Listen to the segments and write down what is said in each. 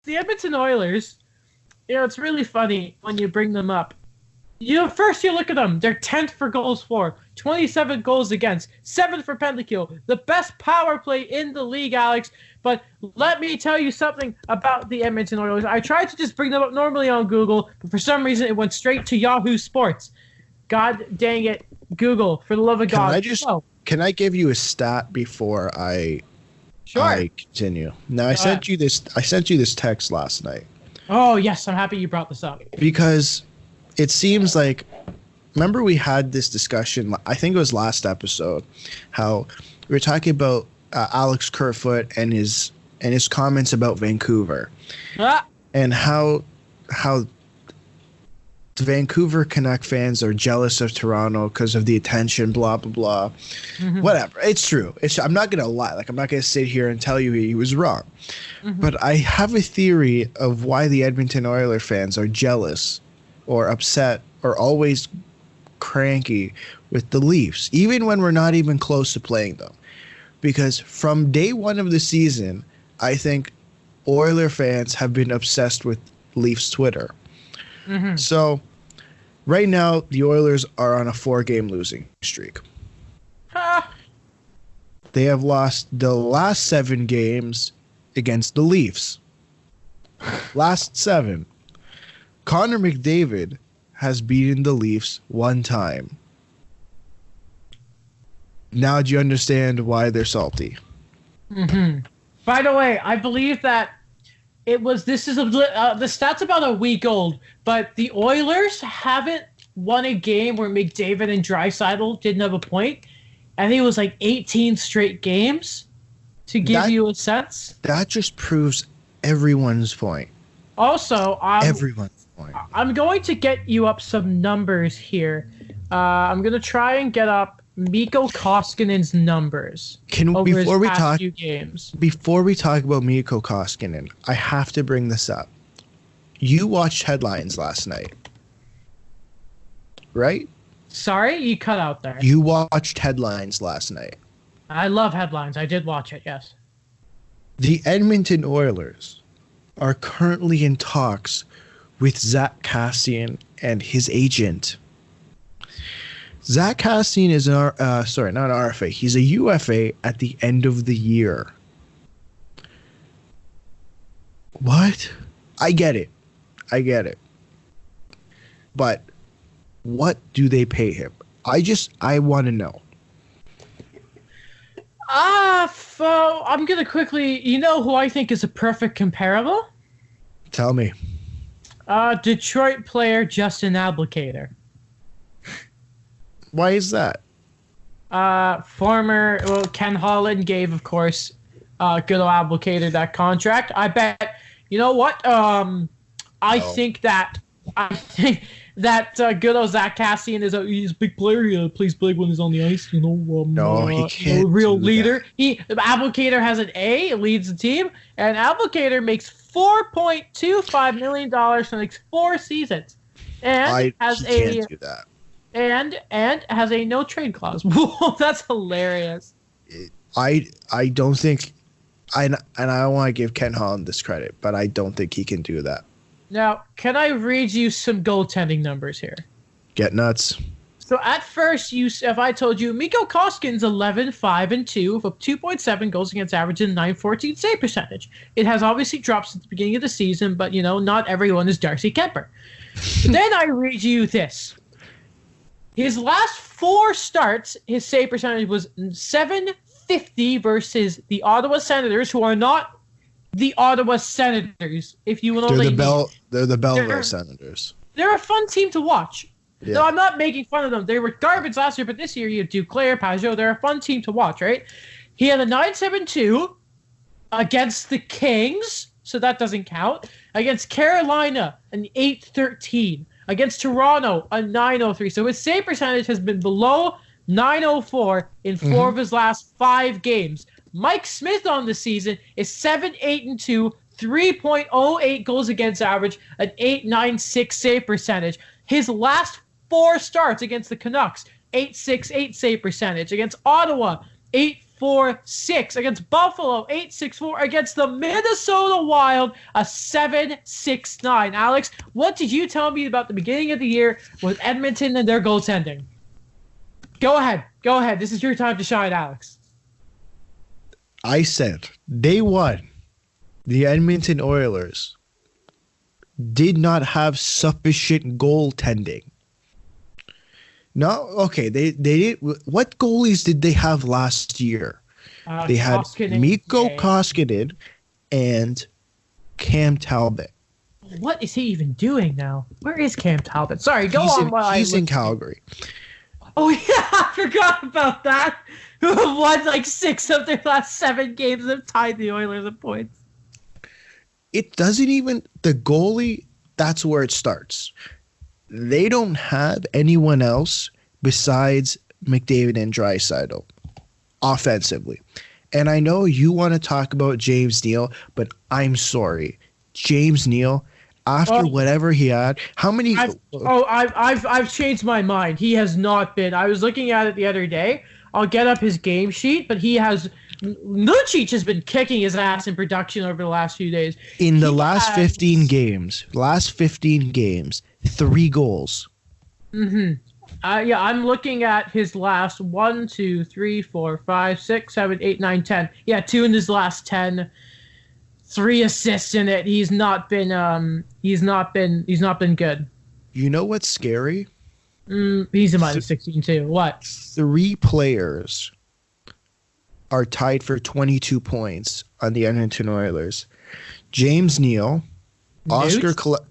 The Edmonton Oilers, it's really funny when you bring them up. First you look at them. They're 10th for goals for, 27 goals against, 7th for penalty kill. The best power play in the league, Alex. But let me tell you something about the Edmonton Oilers. I tried to just bring them up normally on Google, but for some reason it went straight to Yahoo Sports. God dang it, Google, for the love of God. Can I give you a stat before I continue? Now, I sent you this text last night. Oh, yes, I'm happy you brought this up. Because it seems like, remember we had this discussion, I think it was last episode, how we were talking about Alex Kerfoot and his comments about Vancouver. And how the Vancouver Canuck fans are jealous of Toronto because of the attention, blah, blah, blah. Mm-hmm. Whatever. It's true. I'm not going to lie. I'm not going to sit here and tell you he was wrong. Mm-hmm. But I have a theory of why the Edmonton Oilers fans are jealous or upset or always cranky with the Leafs, even when we're not even close to playing them. Because from day one of the season, I think Oiler fans have been obsessed with Leafs Twitter. Mm-hmm. So right now, the Oilers are on a 4-game losing streak. They have lost the last 7 games against the Leafs. Last 7. Connor McDavid has beaten the Leafs 1 time. Now do you understand why they're salty? Mm-hmm. By the way, I believe that the stat's about a week old, but the Oilers haven't won a game where McDavid and Draisaitl didn't have a point. I think it was like 18 straight games, to give you a sense. That just proves everyone's point. Also, everyone's point. I'm going to get you up some numbers here. I'm going to try and get up Mikko Koskinen's numbers before we talk about Mikko Koskinen, I have to bring this up. You watched headlines last night, right? Sorry, you cut out there. You watched headlines last night. I love headlines. I did watch it, yes. The Edmonton Oilers are currently in talks with Zach Kassian and his agent. Zach Kassian is not an RFA. He's a UFA at the end of the year. What? I get it. But what do they pay him? I want to know. I'm going to quickly, you know who I think is a perfect comparable? Tell me. Detroit player Justin Abdelkader. Why is that? Ken Holland gave, of course, good old Abdelkader that contract. I bet, you know what? I think that good old Zach Kassian he's a big player. He plays big when he's on the ice. You know, he can't. A real leader. Abdelkader has an A, leads the team, and Abdelkader makes $4.25 million for the next 4 seasons, and can't do that. And has a no trade clause. Whoa, that's hilarious. I don't think, and I don't want to give Ken Holland this credit, but I don't think he can do that. Now, can I read you some goaltending numbers here? Get nuts. So at first, if I told you Mikko Koskinen's 11-5-2 with 2.7 goals against average and .914 save percentage. It has obviously dropped at the beginning of the season, but not everyone is Darcy Kemper. Then I read you this. His last 4 starts, his save percentage was .750 versus the Ottawa Senators, who are not the Ottawa Senators. If you will know, they're the Belleville Senators. They're a fun team to watch. Yeah. No, I'm not making fun of them. They were garbage last year, but this year you have Duclair, Pajot. They're a fun team to watch, right? He had a .972 against the Kings, so that doesn't count. Against Carolina, an .813. Against Toronto, a .903. So his save percentage has been below .904 in 4 of his last 5 games. Mike Smith on the season is 7-8-2, 3.08 goals against average, an .896 save percentage. His last 4 starts against the Canucks, .868 save percentage. Against Ottawa, 7-4-6 against Buffalo, 8-6-4 against the Minnesota Wild, a 7-6-9. Alex, what did you tell me about the beginning of the year with Edmonton and their goaltending? Go ahead. This is your time to shine, Alex. I said day one, the Edmonton Oilers did not have sufficient goaltending. No, okay. They did. What goalies did they have last year? They had Mikko Koskinen and Cam Talbot. What is he even doing now? Where is Cam Talbot? Sorry, go on. He's in Calgary. Oh yeah, I forgot about that. Who have won like 6 of their last 7 games and have tied the Oilers in points. It doesn't even the goalie. That's where it starts. They don't have anyone else besides McDavid and Draisaitl offensively. And I know you want to talk about James Neal, but I'm sorry. James Neal, after whatever he had, how many? I've changed my mind. He has not been. I was looking at it the other day. I'll get up his game sheet, but he has. Lucic has been kicking his ass in production over the last few days. In the last 15 games, 3 goals. Mm-hmm. Yeah, I'm looking at his last 1, 2, 3, 4, 5, 6, 7, 8, 9, 10. Yeah, 2 in his last 10. 3 assists in it. He's not been good. You know what's scary? He's a -16 too. What? 3 players are tied for 22 points on the Edmonton Oilers. James Neal, Oscar Klefbom,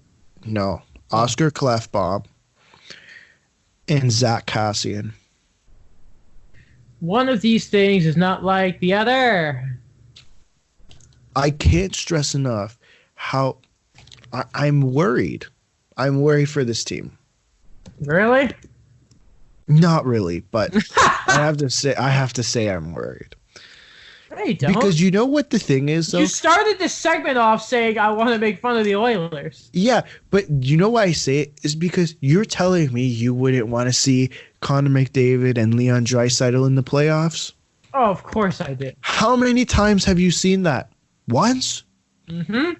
and Zach Kassian. One of these things is not like the other. I can't stress enough how I'm worried. I'm worried for this team. Really? Not really, but I have to say I'm worried. Hey, don't. Because you know what the thing is, though? You started this segment off saying I want to make fun of the Oilers. Yeah, but you know why I say it is because you're telling me you wouldn't want to see Connor McDavid and Leon Draisaitl in the playoffs? Oh, of course I did. How many times have you seen that? Once? Mm-hmm.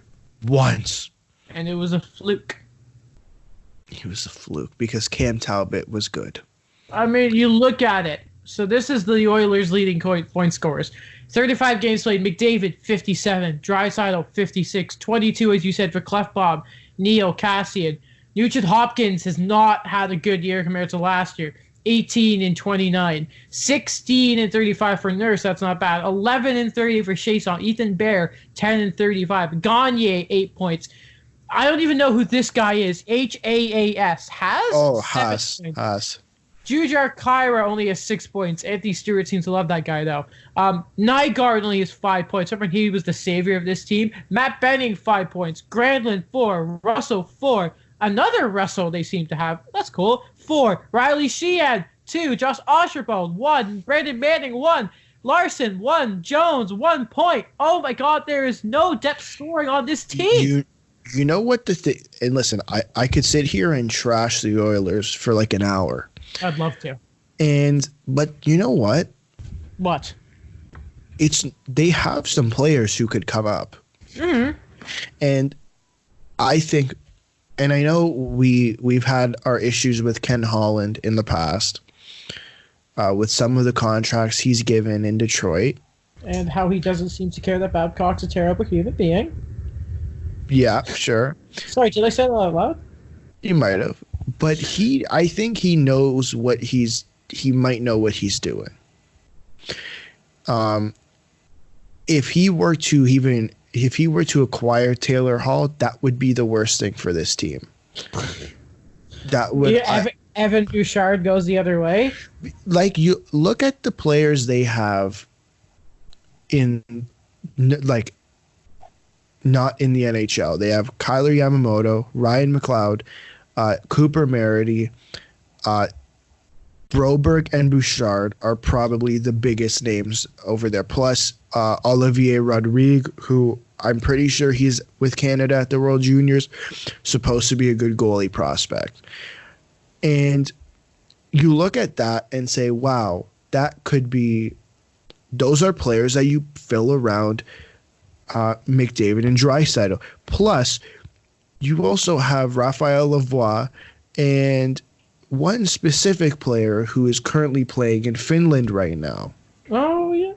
Once. And it was a fluke. It was a fluke because Cam Talbot was good. I mean, you look at it. So this is the Oilers' leading point scorers. 35 games played. McDavid, 57. Draisaitl, 56. 22, as you said, for Klefbom, Neal, Kassian. Nugent Hopkins has not had a good year compared to last year. 18 and 29. 16 and 35 for Nurse. That's not bad. 11 and 30 for Chiasson. Ethan Bear, 10 and 35. Gagne, 8 points. I don't even know who this guy is. Haas. Has? Oh, Haas. Jujhar Khaira only has 6 points. Anthony Stewart seems to love that guy, though. Nygaard only has 5 points. Remember, he was the savior of this team. Matt Benning, 5 points. Granlund, 4. Russell, 4. Another Russell they seem to have. That's cool. 4. Riley Sheehan, 2. Josh Osherbold, 1. Brandon Manning, 1. Larson, 1. Jones, 1 point. Oh, my God, there is no depth scoring on this team. You know what the thing... And listen, I could sit here and trash the Oilers for like an hour. I'd love to. But you know what? What? They have some players who could come up. Mm-hmm. And I think, and I know we've had our issues with Ken Holland in the past, with some of the contracts he's given in Detroit. And how he doesn't seem to care that Babcock's a terrible human being. Yeah, sure. Sorry, did I say that out loud? You might have. But I think he knows he might know what he's doing. If he were to acquire Taylor Hall, that would be the worst thing for this team. That would. Evan Bouchard goes the other way. Like, you look at the players they have in, like, not in the NHL. They have Kyler Yamamoto, Ryan McLeod, Cooper Merity, Broberg and Bouchard are probably the biggest names over there. Plus Olivier Rodrigue, who I'm pretty sure he's with Canada at the World Juniors, supposed to be a good goalie prospect. And you look at that and say, wow, that could be those are players that you fill around McDavid and Draisaitl. Plus, you also have Raphael Lavoie and one specific player who is currently playing in Finland right now. Oh, yeah.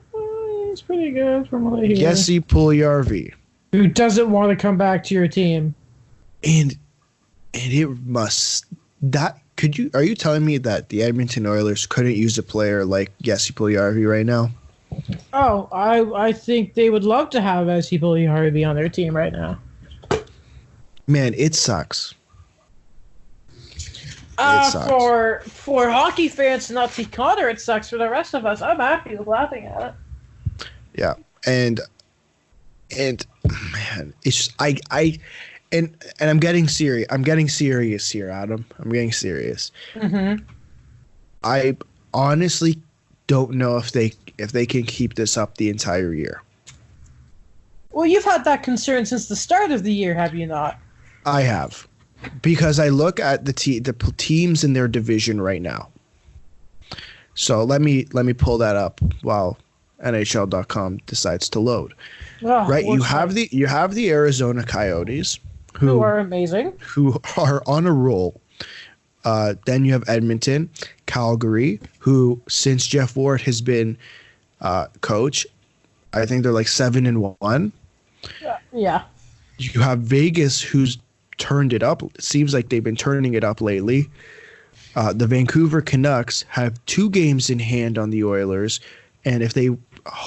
He's pretty good from what I hear. Jesse Puljujarvi. Who doesn't want to come back to your team. And it must... Are you telling me that the Edmonton Oilers couldn't use a player like Jesse Puljujarvi right now? Oh, I think they would love to have Jesse Puljujarvi on their team right now. Man, it sucks. It sucks. For hockey fans to not see Connor, it sucks. For the rest of us, I'm happy with laughing at it. Yeah, and man, it's just, and I'm getting serious. I'm getting serious here, Adam. I'm getting serious. Mm-hmm. I honestly don't know if they can keep this up the entire year. Well, you've had that concern since the start of the year, have you not? I have, because I look at the teams in their division right now. So let me pull that up while NHL.com decides to load. Oh, right, you have the Arizona Coyotes, who are amazing, who are on a roll. Then you have Edmonton, Calgary, who since Jeff Ward has been coach, I think they're like 7-1. Yeah. You have Vegas, who's turned it up. It seems like they've been turning it up lately. The Vancouver Canucks have 2 games in hand on the Oilers, and if they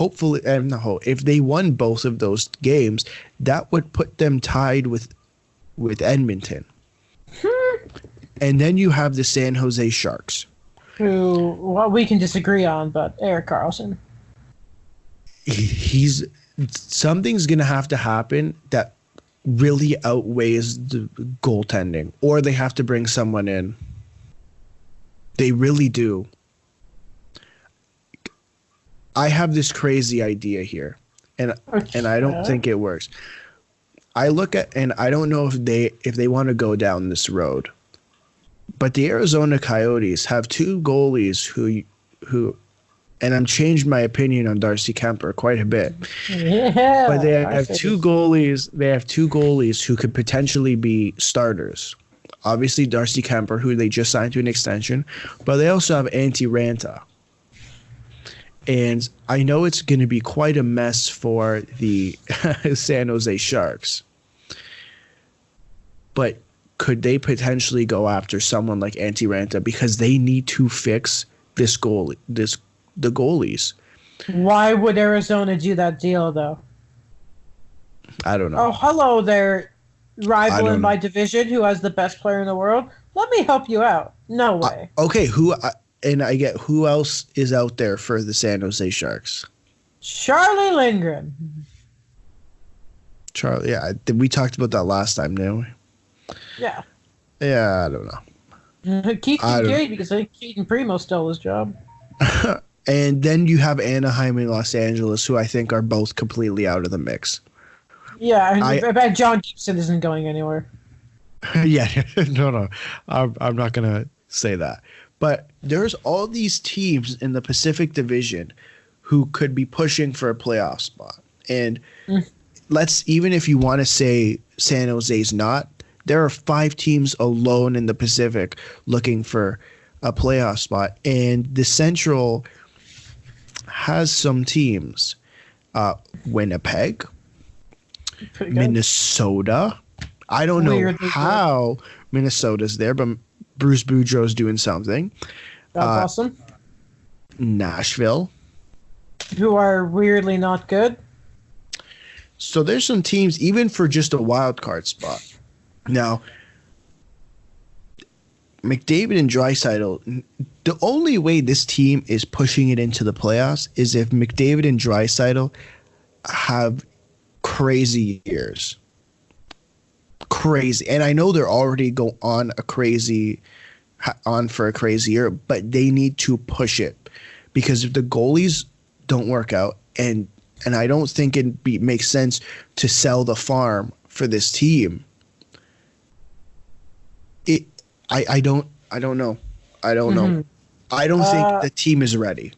if they won both of those games, that would put them tied with Edmonton. And then you have the San Jose Sharks, who we can disagree on, but Erik Karlsson. Something's gonna have to happen that really outweighs the goaltending, or they have to bring someone in. They really do. I have this crazy idea here, and I don't think it works. I look at, and I don't know if they want to go down this road, but the Arizona Coyotes have 2 goalies who, and I'm changed my opinion on Darcy Kemper quite a bit. Yeah, but they have 2 goalies. They have 2 goalies who could potentially be starters. Obviously, Darcy Kemper, who they just signed to an extension, but they also have Antti Ranta. And I know it's going to be quite a mess for the San Jose Sharks. But could they potentially go after someone like Antti Ranta, because they need to fix the goalies? Why would Arizona do that deal, though? I don't know. Oh, hello there, rival in my division who has the best player in the world. Let me help you out. No way. Okay, and I get who else is out there for the San Jose Sharks? Charlie Lindgren. Charlie, yeah, we talked about that last time, didn't we? Yeah. Yeah, I don't know. Keith Kincaid, because I think Keaton Primo stole his job. And then you have Anaheim and Los Angeles, who I think are both completely out of the mix. Yeah, I bet John Gibson isn't going anywhere. Yeah, no, I'm not gonna say that. But there's all these teams in the Pacific Division who could be pushing for a playoff spot. And even if you want to say San Jose's not, there are 5 teams alone in the Pacific looking for a playoff spot. And the Central has some teams. Winnipeg, Minnesota. I don't know how Minnesota's there, but Bruce Boudreau's doing something. That's awesome. Nashville, who are weirdly not good. So there's some teams, even for just a wild card spot. Now, McDavid and Draisaitl, the only way this team is pushing it into the playoffs is if McDavid and Draisaitl have crazy years. Crazy. And I know they're already on for a crazy year, but they need to push it, because if the goalies don't work out, and I don't think it makes sense to sell the farm for this team. I don't know. I don't know. I don't think the team is ready.